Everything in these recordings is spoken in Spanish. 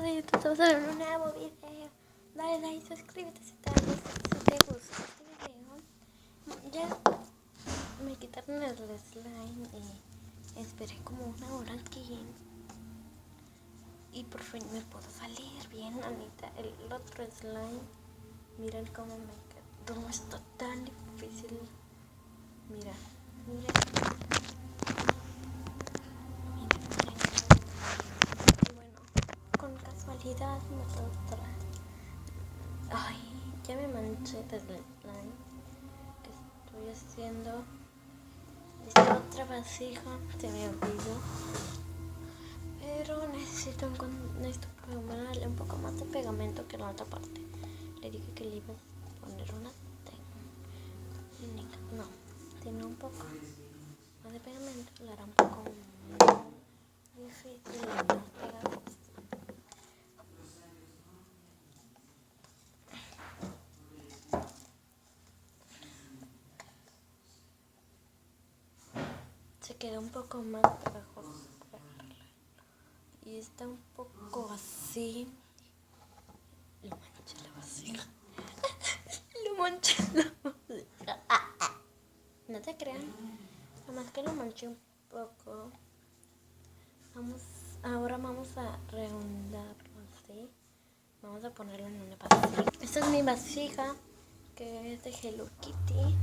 de YouTube, estamos en un nuevo video. Dale like, suscríbete si te gusta este video. Ya me quitaron el slime y esperé como una hora aquí. Y por fin me pudo salir bien, Anita, el otro slime. Miren cómo me quedó, no está tan difícil. Mira. Con casualidad me otra. Ay, ya me manché del slime que estoy haciendo. Esta otra vasija se me olvidó, pero necesito ponerle un poco más de pegamento que en la otra parte. Le dije que le iba a poner una técnica, no, tiene un poco más de pegamento, le hará un poco difícil pegar. Se quedó un poco más pegajoso y está un poco así. Lo manché la vasija. Lo manché la vasija. No te crean, nomás que lo manché un poco. Ahora vamos a rehondarlo así. Vamos a ponerlo en una vasija. Esta es mi vasija, que es de Hello Kitty.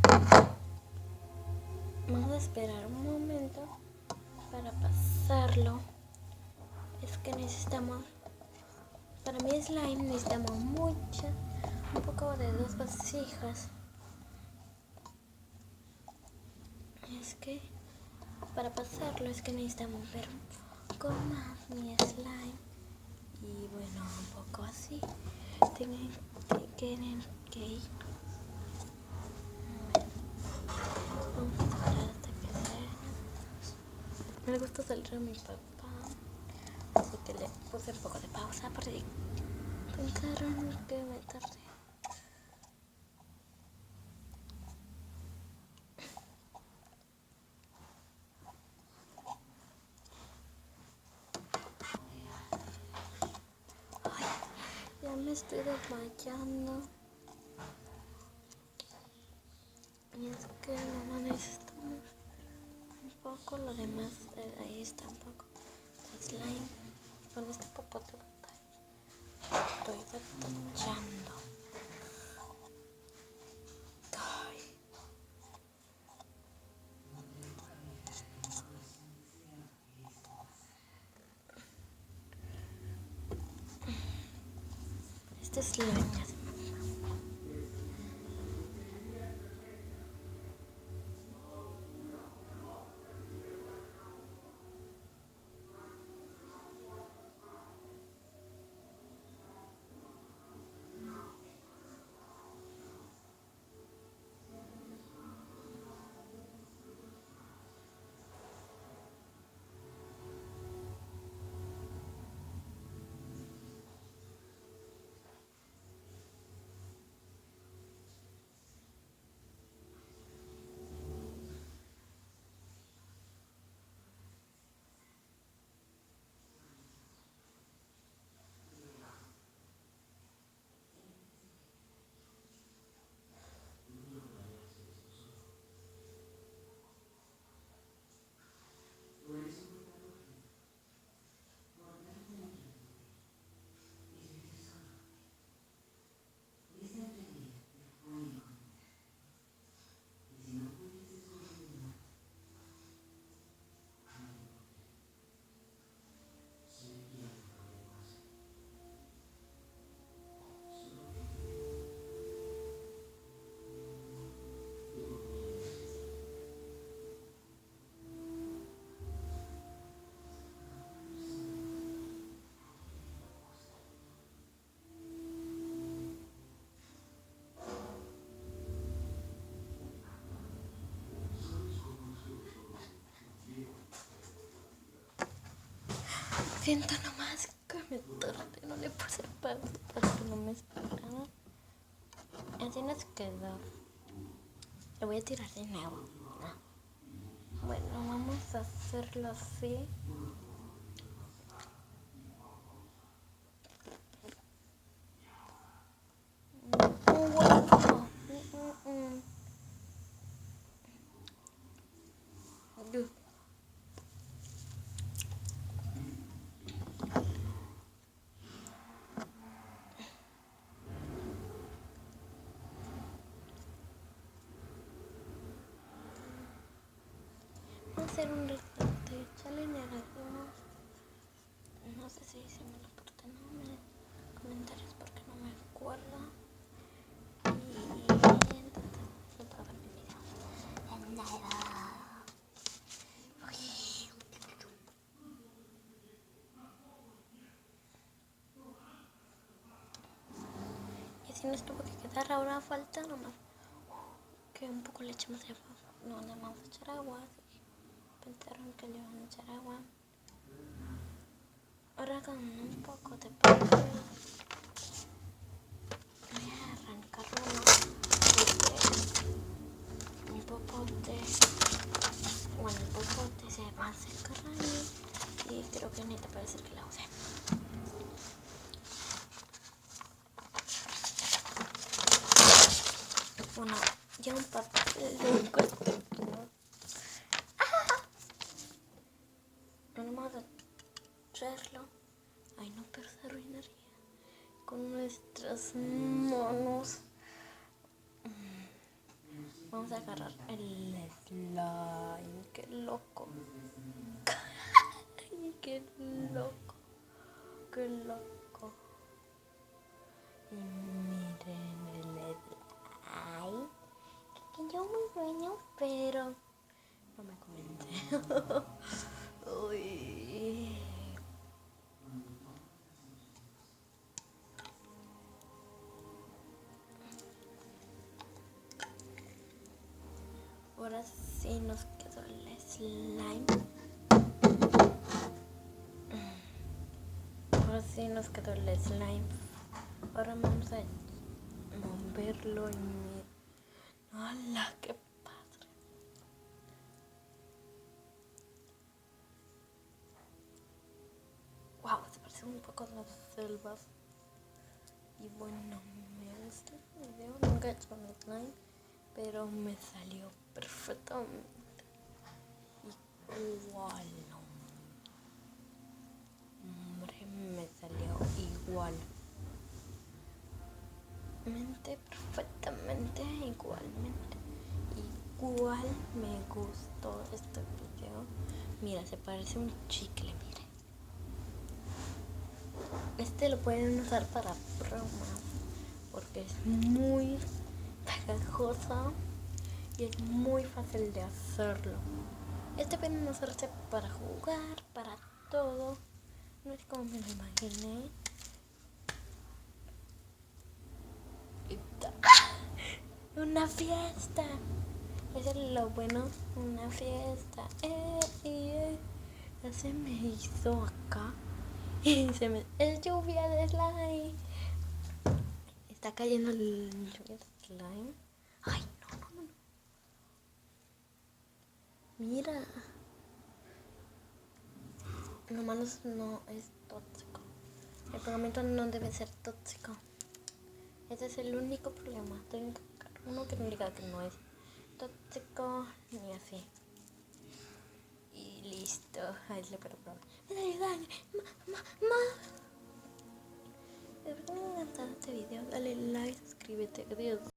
Vamos a esperar un momento para pasarlo. Es que necesitamos, para mi slime necesitamos un poco de 2 vasijas. Es que para pasarlo es que necesitamos ver un poco más mi slime. Y bueno, un poco así. Tienen que ir. Vamos a esperar hasta que se... No le gusta salir a mi papá, así que le puse un poco de pausa porque pensaron que me tardé. Ay, ya me estoy desmayando. Y es que no necesitamos un poco, lo demás ahí está un poco de slime. Con este popote estoy detachando. Ay. Este slime es siento nomás que me tardé, no le puse pausa porque no me esperaba. Así nos quedó. Lo voy a tirar de nuevo. Bueno, vamos a hacerlo así. hacer un reporte challenge. No sé si hice un reporte, no me comentarios porque no me acuerdo. Y entonces no puedo ver mi video. Y así nos tuvo que quedar. Ahora falta nomás que un poco le echemos de agua. No le vamos a echar agua. Pensaron que le iban a echar agua. Ahora con un poco de papel voy a arrancar uno porque mi popote, bueno, el popote se va a secar ahí y creo que necesita parecer que la usé. Bueno, ya un papel de cuerpo. No vamos a traerlo. Ay, no, pero se arruinaría con nuestros monos. Vamos a agarrar el slime. Qué loco. Qué loco. Qué loco. Y miren el slime. Que yo muy bueno, pero no me comenté. Uy. Ahora sí nos quedó el slime. Ahora sí nos quedó el slime. Ahora vamos a moverlo y miren. ¡Hala, qué padre! ¡Wow! Se parece un poco a las selvas. Y bueno, me gusta el video. Nunca he hecho un slime, pero me salió perfectamente igual. Hombre, me salió igual. Perfectamente igualmente. Igual me gustó este video. Mira, se parece un chicle, mire. Este lo pueden usar para bromas porque es muy pegajoso y es muy fácil de hacerlo. Este pueden usarse para jugar, para todo. No es como me lo imaginé. Una fiesta. Eso es lo bueno, una fiesta. Ya se me hizo acá. Es lluvia de slime. Está cayendo el lluvia de slime. Ay, no. Mira. Nomás no es tóxico. El pegamento no debe ser tóxico. Ese es el único problema. Tengo que buscar uno que me diga que no es tóxico ni así. Y listo. Ahí le puedo probar. Me da daño. Espero que te haya encantado este video. Dale like, suscríbete. Adiós.